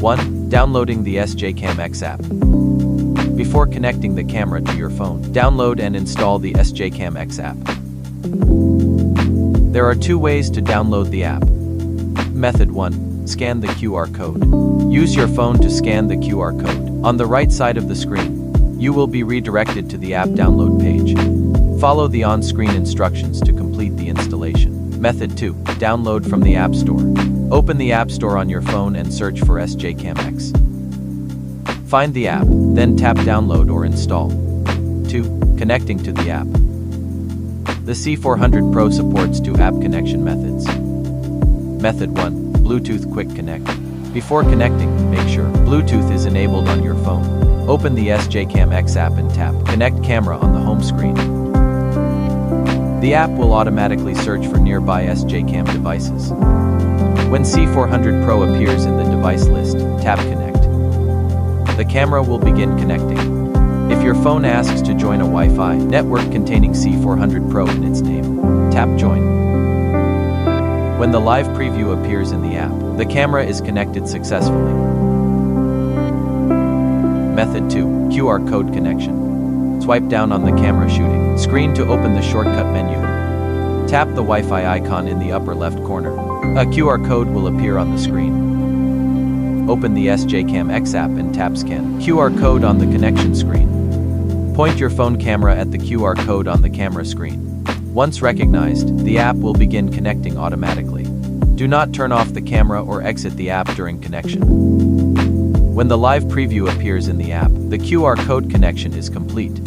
1. Downloading the SJCAM X app. Before connecting the camera to your phone, download and install the SJCAM X app. There are two ways to download the app. Method 1. Scan the QR code. Use your phone to scan the QR code. On the right side of the screen, you will be redirected to the app download page. Follow the on-screen instructions to complete the installation. Method 2. Download from the App Store. Open the App Store on your phone and search for SJCAM X. Find the app, then tap Download or Install. 2. Connecting to the app. The C400 Pro supports two app connection methods. Method 1. Bluetooth Quick Connect. Before connecting, make sure Bluetooth is enabled on your phone. Open the SJCAM X app and tap Connect Camera on the home screen. The app will automatically search for nearby SJCAM devices. When C400 Pro appears in the device list, tap Connect. The camera will begin connecting. If your phone asks to join a Wi-Fi network containing C400 Pro in its name, tap Join. When the live preview appears in the app, the camera is connected successfully. Method 2. QR code connection. Swipe down on the camera shooting screen to open the shortcut menu. Tap the Wi-Fi icon in the upper left corner. A QR code will appear on the screen. Open the SJCAM X app and tap Scan QR code on the connection screen. Point your phone camera at the QR code on the camera screen. Once recognized, the app will begin connecting automatically. Do not turn off the camera or exit the app during connection. When the live preview appears in the app, the QR code connection is complete.